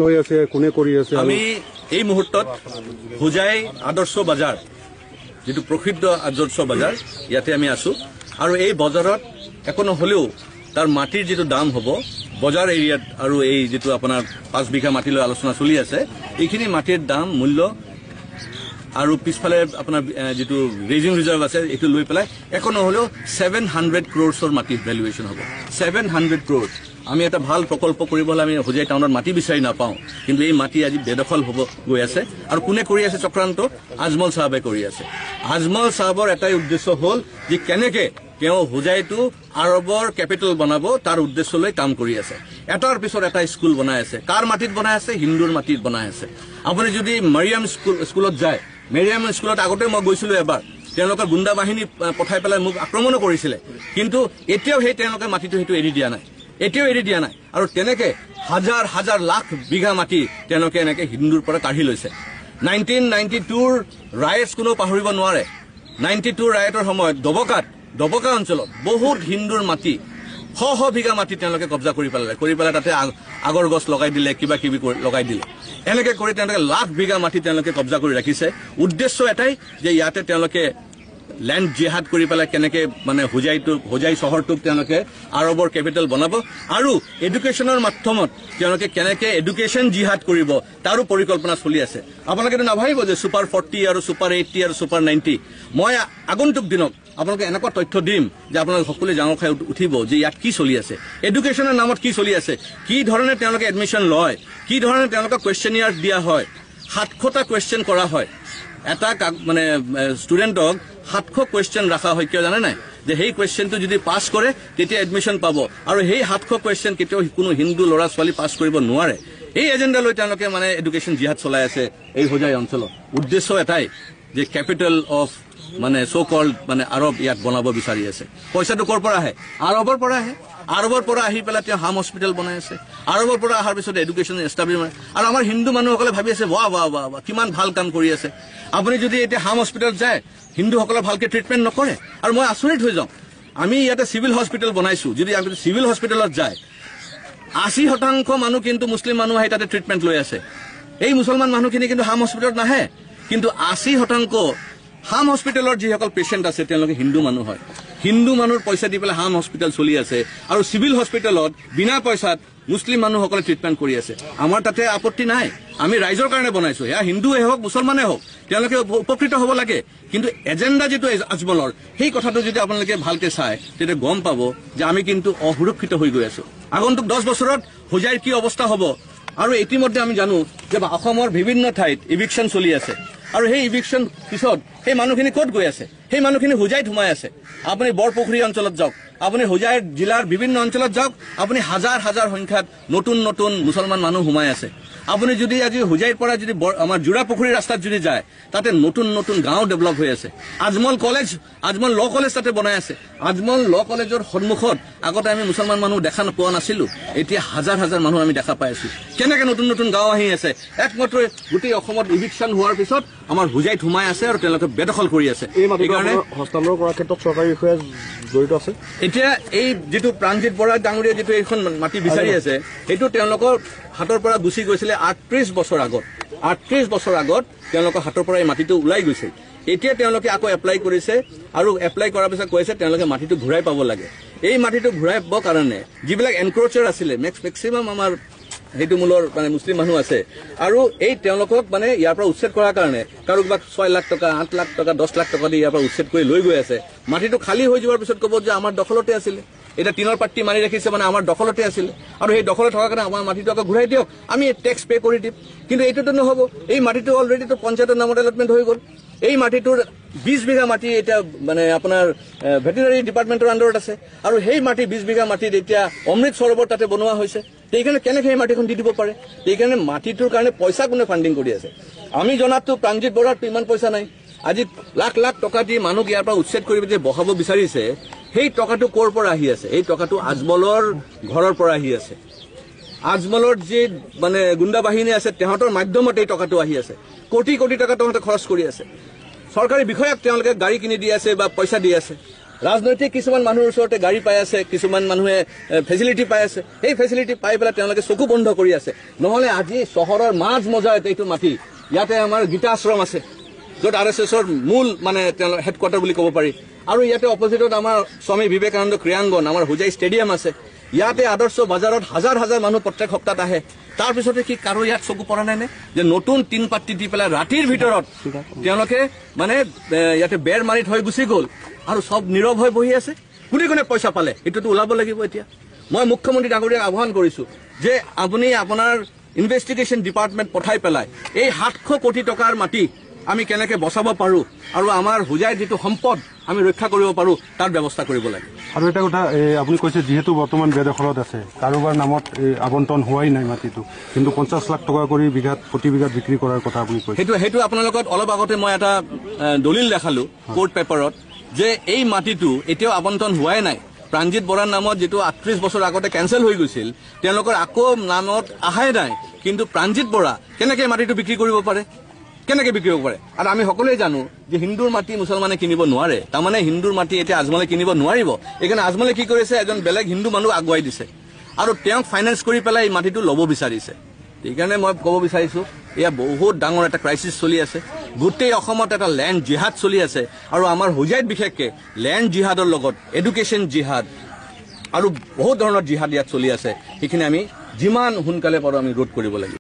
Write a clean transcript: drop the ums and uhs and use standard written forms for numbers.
হৈ আছে কোনে কৰি আছে আমি এই মুহূৰ্তত হোজাই আদৰ্শ বজাৰ যেটো প্ৰসিদ্ধ আদৰ্শ বজাৰ ইয়াতে আমি আছো আৰু এই বজাৰত একো নহলেও তাৰ মাটিৰ যেটো দাম হ'ব বজাৰ এৰিয়াত আৰু এই যেটো আপোনাৰ 5 বিঘা মাটিলৈ আলোচনা চলি আছে এইখিনি মাটিৰ দাম মূল্য আৰু পিছফালে আপোনাৰ যেটো ৰেজিং ৰিজাৰ্ভ আছে এটো লৈ পেলাই একো নহলেও 700 ক্ৰোৰছৰ মাটি ভ্যালুৱেচন হ'ব 700 ক্ৰোৰ আমি এটা ভাল প্ৰকল্প কৰিবলৈ আমি হোজাই টাউনত মাটি বিচাৰি নাপাওঁ কিন্তু এই মাটি আজি বেদখল হ'ব গৈ আছে আৰু কোনে কৰি আছে চক্ৰান্ত আজমল সাহেবে কৰি আছে আজমল সাহেবৰ এটাই উদ্দেশ্য হ'ল যে কেনেকে তেওঁ হোজাইটো আৰবৰ ক্যাপিটেল বনাব তাৰ উদ্দেশ্যলৈ কাম কৰি আছে এটাৰ পিছত এটা স্কুল বনাই আছে কাৰ মাটিত বনাই আছে হিন্দুৰ মাটিত বনাই আছে আপুনি যদি মাৰিয়াম স্কুলত যায় মাৰিয়াম স্কুলত আগতে মই গৈছিলো এবাৰ তেওঁলোকে গুণ্ডা বাহিনী পঠাই পেলাই মোক আক্ৰমণ কৰিছিলে কিন্তু এতিয়াও সেই তেওঁলোকে মাটিটো হেতু এৰি দিয়া নাই এতিয়াও এৰি দিয়া নাই আৰু তেনেকে হাজাৰ হাজাৰ লাখ বিঘা মাটি তেওঁলোকে এনেকে হিন্দুৰ পৰা কাঢ়ি লৈছে 1992 ৰ ৰাইটস কোনো পাহৰিব নোৱাৰে 92 ৰাইটৰ সময়ত দবকা অঞ্চলত বহুত হিন্দুৰ মাটি শ বিঘা মাটি তেওঁলোকে কব্জা কৰি পেলাই তাতে আগৰ গছ লগাই দিলে কিবা কিবি লগাই দিলে এনেকে কৰি তেওঁলোকে লাখ বিঘা মাটি তেওঁলোকে কব্জা কৰি ৰাখিছে উদ্দেশ্য এটাই যে ইয়াতে তেওঁলোকে ল্যান্ড জিহাদ কৰি পেলাই কেনেকে মানে হোজাই চহৰটোক তেওঁলোকে আৰবৰ ক্যাপিটেল বনাব আৰু এডুকেশ্যনৰ মাধ্যমত তেওঁলোকে কেনেকে এডুকেশ্যন জিহাদ কৰিব তাৰো পৰিকল্পনা চলি আছে আপোনালোকে নাভাবিব যে সুপাৰ 40 আৰু সুপাৰ 80 আৰু সুপাৰ 90 মই আগন্তুক দিনক আপোনালোকে এনেকুৱা তথ্য দিম যে আপোনালোকে সকলোৱে জাঙৰ খাই উঠিব যে ইয়াত কি চলি আছে এডুকেশ্যনৰ নামত কি চলি আছে কি ধৰণে তেওঁলোকে এডমিশন লয় কি ধৰণে তেওঁলোকে কোৱেশ্চনিয়াৰ দিয়া হয় 700টা কোৱেশ্চন কৰা হয় এটা মানে ষ্টুডেণ্টক 700 কোৱেশ্চন ৰাখা হয় কিয় জানে নাই যে সেই কোৱেশ্চনটো যদি পাস কৰে তেতিয়া এডমিশন পাব আৰু সেই 700 কোৱেশ্চন কেতিয়াও কোনো হিন্দু ল'ৰা ছোৱালী পাস কৰিব নোৱাৰে এই এজেন্ডা লৈ তেওঁলোকে মানে এডুকেশ্যন জিহাদ চলাই আছে এই হোজাই অঞ্চলত উদ্দেশ্য এটাই যে ক্যাপিটেল অফ মানে সো কল্ড মানে আৰব ইয়াত বনাব বিচাৰি আছে পইচাটো কৰ পৰা আহে আৰবৰ পৰা আহি পেলাই তেওঁ হাম হস্পিটেল বনাই আছে আৰবৰ পৰা অহাৰ পিছত এডুকেশ্যন এষ্টাব্লিছমেণ্ট আৰু আমাৰ হিন্দু মানুহসকলে ভাবি আছে ৱাহ কিমান ভাল কাম কৰি আছে আপুনি যদি এতিয়া হাম হস্পিটেলত যায় হিন্দুসকলে ভালকে ট্ৰিটমেণ্ট নকৰে আৰু মই আচৰিত হৈ যাওঁ আমি ইয়াতে চিভিল হস্পিটেল বনাইছো যদি আমি চিভিল হস্পিটেলত যায় 80% মানুহ কিন্তু মুছলিম মানুহ আহি তাতে ট্ৰিটমেণ্ট লৈ আছে এই মুছলমান মানুহখিনি কিন্তু হাম হস্পিটেলত নাহে কিন্তু 80% হাম হস্পিটেলৰ যিসকল পেশেন্ট আছে তেওঁলোকে হিন্দু মানুহ হয় হিন্দু মানুহৰ পইচা দি পেলাই হাম হস্পিটেল চলি আছে আৰু চিভিল হস্পিটেলত বিনা পইচাত মুছলিম মানুহসকলে ট্ৰিটমেণ্ট কৰি আছে আমাৰ তাতে আপত্তি নাই আমি ৰাইজৰ কাৰণে বনাইছো এয়া হিন্দুৱে হওক মুছলমানে হওক তেওঁলোকে উপকৃত হ'ব লাগে কিন্তু এজেন্ডা যেটো আজমলৰ সেই কথাটো যদি আপোনালোকে ভালকে চাই তেতিয়া গম পাব যে আমি কিন্তু অসুৰক্ষিত হৈ গৈ আছো আগন্তুক 10 বছৰত হোজাইৰ কি অৱস্থা হ'ব আৰু ইতিমধ্যে আমি জানো যে অসমৰ বিভিন্ন ঠাইত ইভিকশন চলি আছে আৰু সেই ইভিকশন পিছত সেই মানুহখিনি ক'ত গৈ আছে সেই মানুহখিনি হোজাইত সোমাই আছে আপুনি বৰপুখুৰী অঞ্চলত যাওক আপুনি হোজাই জিলাৰ বিভিন্ন অঞ্চলত যাওক আপুনি হাজাৰ হাজাৰ সংখ্যাত নতুন মুছলমান মানুহ সোমাই আছে আপুনি যদি আজি হোজাইৰ পৰা যদি আমাৰ জুৰা পুখুৰী ৰাস্তাত যদি যায় তাতে নতুন গাঁও ডেভেলপ হৈ আছে আজমল ল কলেজ তাতে বনাই আছে আজমল ল কলেজৰ সন্মুখত আগতে আমি মুছলমান মানুহ দেখা পোৱা নাছিলো এতিয়া হাজাৰ হাজাৰ মানুহ আমি দেখা পাই আছো কেনেকে নতুন গাঁও আহি আছে একমাত্ৰ গোটেই অসমত ইভিকশন হোৱাৰ পিছত আমাৰ হোজাইত সোমাই আছে আৰু তেওঁলোকে বেদখল কৰি আছে এই কাৰণে হস্তান্তৰ কৰাৰ ক্ষেত্ৰত চৰকাৰী বিষয়া জড়িত আছে এতিয়া এই যেটো প্ৰাণজিৎ বৰা ডাঙৰীয়া যেটো এইখন মাটি বিচাৰি আছে সেইটো তেওঁলোকৰ হাতৰ পৰা গুছি গৈছিলে 38 বছৰ আগত তেওঁলোকৰ হাতৰ পৰা এই মাটিটো ওলাই গৈছে এতিয়া তেওঁলোকে আকৌ এপ্লাই কৰিছে আৰু এপ্লাই কৰাৰ পিছত কৈছে তেওঁলোকে মাটিটো ঘূৰাই পাব লাগে এই মাটিটো ঘূৰাই পাবৰ কাৰণে যিবিলাক এনক্ৰোচাৰ আছিলে মেক্সিমাম আমাৰ হেতু মূলৰ মানে মুছলিম মানুহ আছে আৰু এই তেওঁলোকক মানে ইয়াৰ পৰা উচ্ছেদ কৰাৰ কাৰণে কাৰোবাক 6 লাখ টকা 8 লাখ টকা 10 লাখ টকা দি ইয়াৰ পৰা উচ্ছেদ কৰি লৈ গৈ আছে মাটিটো খালী হৈ যোৱাৰ পিছত ক'ব যে আমাৰ দখলতে আছিল এটা টিনৰ পাট্টি মাৰি ৰাখিছে মানে আমাৰ দখলতে আছিল আৰু সেই দখলত থকা কাৰণে আমাৰ মাটিটো আকৌ ঘূৰাই দিয়ক আমি টেক্স পে কৰি দিম কিন্তু এইটোতো নহব এই মাটিটো অলৰেডি তো পঞ্চায়তৰ নামত এলটমেন্ট হৈ গ'ল এই মাটিটোৰ 20 বিঘা মাটি এটা মানে আপোনাৰ ভেটেৰিনাৰী ডিপাৰ্টমেন্টৰ আন্ডাৰত আছে আৰু সেই মাটি 20 বিঘা মাটি এতিয়া অমৃত সৰোবৰ তাতে বনোৱা হৈছে এইখানে কেনেকৈ এই মাটিখন দি দিব পাৰে এইখানে মাটিটোৰ কাৰণে পইচা কোনে ফান্ডিং কৰি আছে আমি জনাতো প্ৰাণজিৎ বৰাৰ ইমান পইচা নাই আজি লাখ টকা দি মানুহ ইয়াৰ পৰা উচ্ছেদ কৰি যে বহাব বিচাৰিছে সেই টকাটো ক'ৰ পৰা আহি আছে এই টকাটো আজমলৰ ঘৰৰ পৰা আহি আছে আজমলৰ যে মানে গুণ্ডা বাহিনী আছে তেহঁতৰ মাধ্যমত এই টকাটো আহি আছে কোটি টকা তেহঁতে খৰচ কৰি আছে চৰকাৰী বিষয়াক তেওঁলোকে গাড়ী কিনি দি আছে বা পইচা দি আছে ৰাজনৈতিক কিছুমান মানুহৰ ওচৰতে গাড়ী পাই আছে, কিছুমান মানুহে ফেচিলিটি পাই আছে, সেই ফেচিলিটি পাই পেলাই তেওঁলোকে চকু বন্ধ কৰি আছে। নহ'লে আজি চহৰৰ মাজ মজাত এইটো মাটি, ইয়াতে আমাৰ গীতা আশ্ৰম আছে, য'ত RSSৰ মূল মানে তেওঁলোকৰ হেডকোৱাৰ্টাৰ বুলি ক'ব পাৰি, আৰু ইয়াতে অপজিটত আমাৰ স্বামী বিবেকানন্দ ক্ৰীড়াংগন, আমাৰ হোজাই ষ্টেডিয়াম আছে। ইয়াতে আদৰ্শ বজাৰত হাজাৰ হাজাৰ মানুহ প্ৰত্যেক সপ্তাহত আহে। তাৰপিছতে কি কাৰো ইয়াত চকু পৰা নাই নে যে নতুন টিন পাত্তি দি পেলাই ৰাতিৰ ভিতৰত তেওঁলোকে মানে ইয়াতে বেৰ মাৰি থৈ গুচি গ'ল আৰু চব নীৰৱ হৈ বহি আছে। কোনে কোনে পইচা পালে এইটোতো ওলাব লাগিব। এতিয়া মই মুখ্যমন্ত্ৰী ডাঙৰীয়াক আহ্বান কৰিছোঁ যে আপুনি আপোনাৰ ইনভেষ্টিগেশ্যন ডিপাৰ্টমেণ্ট পঠাই পেলাই এই 700 কোটি টকাৰ মাটি আমি কেনেকৈ বচাব পাৰোঁ আৰু আমাৰ হোজাইৰ যিটো সম্পদ আমি ৰক্ষা কৰিব পাৰোঁ তাৰ ব্যৱস্থা কৰিব লাগে। আৰু এটা কথা, আপুনি কৈছে যিহেতু বৰ্তমান বেদখলত আছে, কাৰোবাৰ নামত আবণ্টন হোৱাই নাই মাটিটো, কিন্তু 50 লাখ টকা কৰি প্ৰতি বিঘাত বিক্ৰী কৰাৰ কথা আপুনি কৈছে। সেইটো আপোনাৰ লগত অলপ আগতে মই এটা দলিল দেখালোঁ কোৰ্ট পেপাৰত যে এই মাটিটো এতিয়াও আবণ্টন হোৱাই নাই। প্ৰাণজিৎ বৰাৰ নামত যিটো 38 বছৰ আগতে কেঞ্চেল হৈ গৈছিল, তেওঁলোকৰ আকৌ নামত আহাই নাই, কিন্তু প্ৰাণজিৎ বৰা কেনেকৈ মাটিটো বিক্ৰী কৰিব পাৰে, কেনেকৈ বিক্ৰী কৰিব পাৰে? আৰু আমি সকলোৱে জানো যে হিন্দুৰ মাটি মুছলমানে কিনিব নোৱাৰে, তাৰমানে হিন্দুৰ মাটি এতিয়া আজমলে কিনিব নোৱাৰিব। সেইকাৰণে আজমলে কি কৰিছে, এজন বেলেগ হিন্দু মানুহ আগুৱাই দিছে আৰু তেওঁক ফাইনেন্স কৰি পেলাই এই মাটিটো ল'ব বিচাৰিছে। সেইকাৰণে মই ক'ব বিচাৰিছোঁ এয়া বহুত ডাঙৰ এটা ক্ৰাইচিছ চলি আছে। গোটেই অসমত এটা লেণ্ড জিহাদ চলি আছে, আৰু আমাৰ হোজাইত বিশেষকৈ লেণ্ড জিহাদৰ লগত এডুকেশ্যন জিহাদ আৰু বহুত ধৰণৰ জিহাদ ইয়াত চলি আছে। সেইখিনি আমি যিমান সোনকালে পাৰোঁ আমি ৰোধ কৰিব লাগিব।